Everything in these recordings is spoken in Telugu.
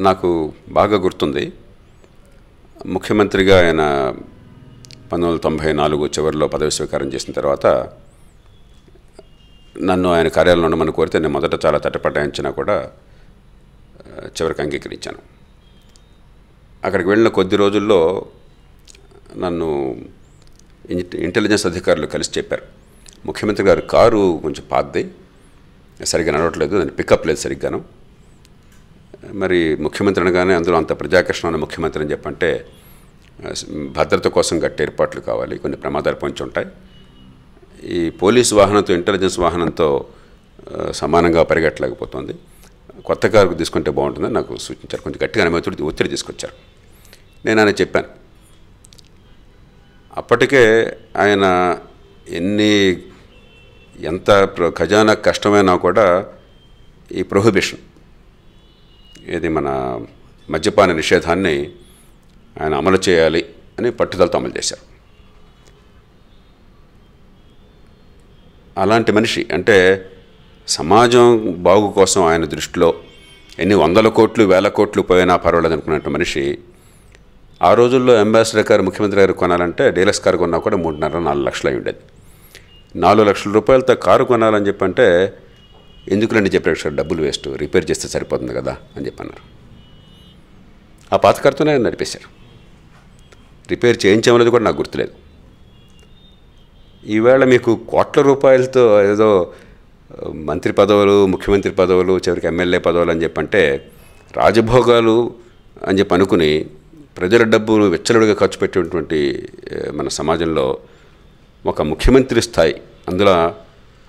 నాకు బాగా గుర్తుంది. ముఖ్యమంత్రిగా ఆయన 1994 చివరిలో పదవి స్వీకారం చేసిన తర్వాత నన్ను ఆయన కార్యాలయంలో ఉండమని కోరితే నేను మొదట చాలా తటపటాయించినా కూడా చివరికి అంగీకరించాను. అక్కడికి వెళ్ళిన కొద్ది రోజుల్లో నన్ను ఇంటెలిజెన్స్ అధికారులు కలిసి చెప్పారు, ముఖ్యమంత్రి గారు కారు కొంచెం పాతది, సరిగ్గా నడవట్లేదు, దాన్ని పికప్ లేదు సరిగ్గాను. మరి ముఖ్యమంత్రి అనగానే అందులో అంత ప్రజాకర్షణ ఉన్న ముఖ్యమంత్రి అని చెప్పంటే భద్రత కోసం గట్టి ఏర్పాట్లు కావాలి, కొన్ని ప్రమాదాలు పొంచి ఉంటాయి. ఈ పోలీసు వాహనంతో ఇంటెలిజెన్స్ వాహనంతో సమానంగా పరిగెట్టలేకపోతుంది, కొత్త కారు తీసుకుంటే బాగుంటుందని నాకు సూచించారు. కొంచెం గట్టిగా ఒత్తిడి తీసుకొచ్చారు. నేను ఆయన చెప్పాను. అప్పటికే ఆయన ఎంత ఖజానా కష్టమైనా కూడా ఈ ప్రొహిబిషన్, ఇది మన మద్యపాన నిషేధాన్ని ఆయన అమలు చేయాలి అని పట్టుదలతో అమలు చేశారు. అలాంటి మనిషి, అంటే సమాజం బాగు కోసం ఆయన దృష్టిలో ఎన్ని వందల కోట్లు వేల కోట్లు పోయినా పర్వాలేదు అనుకున్నట్టు మనిషి ఆ రోజుల్లో అంబాసిడర్ కారు ముఖ్యమంత్రి గారు కొనాలంటే డీలక్స్ కారు కొన్నా కూడా 3.5-4 లక్షలు అయి ఉండేది. 4 లక్షల రూపాయలతో కారు కొనాలని చెప్పంటే ఎందుకులండి చెప్పారు, డబ్బులు వేస్ట్, రిపేర్ చేస్తే సరిపోతుంది కదా అని చెప్పన్నారు. ఆ పాత కారుతోనే నడిపేశారు. రిపేర్ చేయించామనేది కూడా నాకు గుర్తులేదు. ఈవేళ మీకు కోట్ల రూపాయలతో ఏదో మంత్రి పదవులు, ముఖ్యమంత్రి పదవులు, చివరికి ఎమ్మెల్యే పదవులు అని చెప్పంటే రాజభోగాలు అని చెప్పి అనుకుని ప్రజల డబ్బును వెచ్చలుడిగా ఖర్చు పెట్టేటువంటి మన సమాజంలో ఒక ముఖ్యమంత్రి స్థాయి, అందులో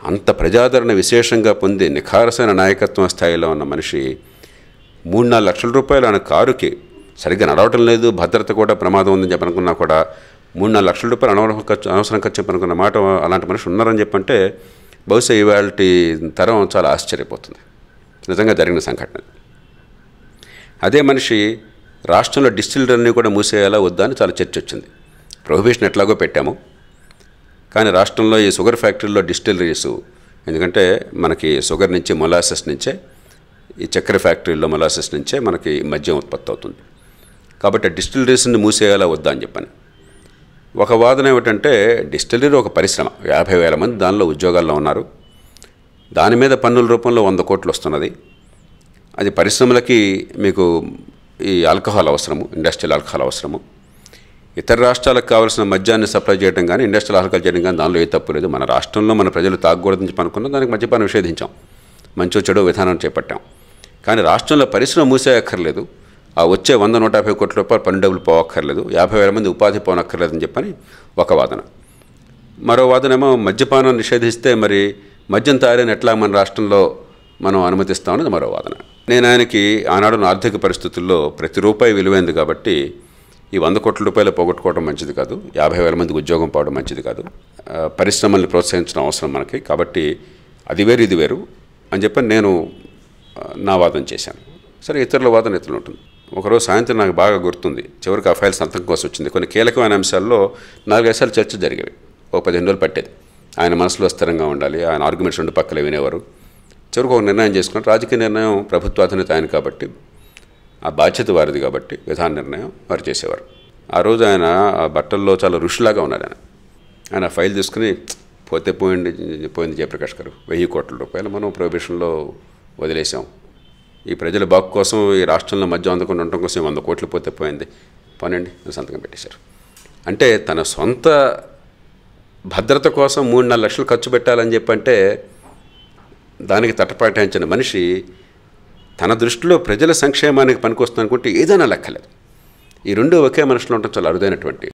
అంత ప్రజాదరణ విశేషంగా పొంది నిఖారసైన నాయకత్వం స్థాయిలో ఉన్న మనిషి 3-4 లక్షల రూపాయలు ఆయన కారుకి సరిగ్గా నడవటం లేదు, భద్రత కూడా ప్రమాదం ఉందని చెప్పనుకున్నా కూడా 3-4 లక్షల రూపాయలు అనవసరం ఖర్చు చెప్పనుకున్న మాట అలాంటి మనిషి ఉన్నారని చెప్పంటే బహుశా ఇవాళ తరం చాలా ఆశ్చర్యపోతుంది. నిజంగా జరిగిన సంఘటన. అదే మనిషి రాష్ట్రంలో డిస్టిలరీని కూడా మూసేయాలా వద్దా అని చాలా చర్చ వచ్చింది. ప్రొహిబిషన్ ఎట్లాగో పెట్టాము, కానీ రాష్ట్రంలో ఈ షుగర్ ఫ్యాక్టరీలో డిస్టిలరీస్, ఎందుకంటే మనకి షుగర్ నుంచి మొలాసెస్ నుంచే, ఈ చక్కెర ఫ్యాక్టరీలో మొలాసెస్ నుంచే మనకి మద్యం ఉత్పత్తి అవుతుంది. కాబట్టి డిస్టిలరీస్ని మూసేయాలా వద్దా అని చెప్పాను. ఒక వాదన ఏమిటంటే డిస్టిలరీ ఒక పరిశ్రమ, 50,000 మంది దానిలో ఉద్యోగాల్లో ఉన్నారు, దాని మీద పన్నుల రూపంలో 100 కోట్లు వస్తున్నది. అది పరిశ్రమలకి మీకు ఈ ఆల్కహాల్ అవసరము, ఇండస్ట్రియల్ ఆల్కహాల్ అవసరము. ఇతర రాష్ట్రాలకు కావాల్సిన మద్యాన్ని సప్లై చేయడం కానీ ఇండస్ట్రియల్ ఆల్కహాల్ చేయడం కానీ దానిలో ఏ తప్పు లేదు. మన రాష్ట్రంలో మన ప్రజలు తాగకూడదని చెప్పి అనుకున్నాం, దానికి మద్యపానం నిషేధించాం, మంచో చెడో విధానం చేపట్టాం. కానీ రాష్ట్రంలో పరిశ్రమ మూసేయక్కర్లేదు, ఆ వచ్చే 100-150 కోట్ల రూపాయలు పన్ను డబ్బులు పోవక్కర్లేదు, 50,000 మంది ఉపాధి పోనక్కర్లేదని చెప్పని ఒక వాదన. మరో వాదనేమో మద్యపానం నిషేధిస్తే మరి మద్యం తయారైన ఎట్లా మన రాష్ట్రంలో మనం అనుమతిస్తామన్నది మరో వాదన. నేను ఆయనకి ఆనాడు ఆర్థిక పరిస్థితుల్లో ప్రతి రూపాయి విలువైంది కాబట్టి ఈ 100 కోట్ల రూపాయలు పోగొట్టుకోవడం మంచిది కాదు, 50,000 మందికి ఉద్యోగం పోవడం మంచిది కాదు, పరిశ్రమల్ని ప్రోత్సహించడం అవసరం మనకి, కాబట్టి అది వేరు ఇది వేరు అని చెప్పని నేను నా వాదన చేశాను. సరే, ఇతరుల వాదన ఇతరులు ఉంటుంది. ఒకరోజు సాయంత్రం నాకు బాగా గుర్తుంది, చివరికి ఆ ఫైల్ సంతకం కోసం వచ్చింది. కొన్ని కీలకమైన అంశాల్లో 4-5 సార్లు చర్చ జరిగేవి, ఒక 15 రోజులు పట్టేది. ఆయన మనసులో స్థిరంగా ఉండాలి, ఆయన ఆర్గ్యుమెంట్స్ 2 పక్కలే వినేవారు. చివరికి ఒక నిర్ణయం చేసుకున్నారు. రాజకీయ నిర్ణయం ప్రభుత్వాధినేత ఆయన కాబట్టి, ఆ బాధ్యత వారిది కాబట్టి విధాన నిర్ణయం వారు చేసేవారు. ఆ రోజు ఆయన ఆ బట్టల్లో చాలా ఋషిలాగా ఉన్నాడు. ఆయన ఫైల్ తీసుకుని పోయింది జయప్రకాష్ గారు, 1000 కోట్ల రూపాయలు మనం ప్రొహిబిషన్లో వదిలేసాం, ఈ ప్రజల బాగు కోసం ఈ రాష్ట్రంలో మద్యం అందకుండా ఉండటం కోసం 100 కోట్లు పోయింది, పోనండి సంతకం పెట్టేశారు. అంటే తన సొంత భద్రత కోసం 3-4 లక్షలు ఖర్చు పెట్టాలని చెప్పంటే దానికి తటపాటించిన మనిషి తన దృష్టిలో ప్రజల సంక్షేమానికి పనికొస్తుంది అనుకుంటే ఏదైనా లెక్కలేదు. ఈ రెండు ఒకే మనిషిలో ఉండటం చాలా అరుదైనటువంటి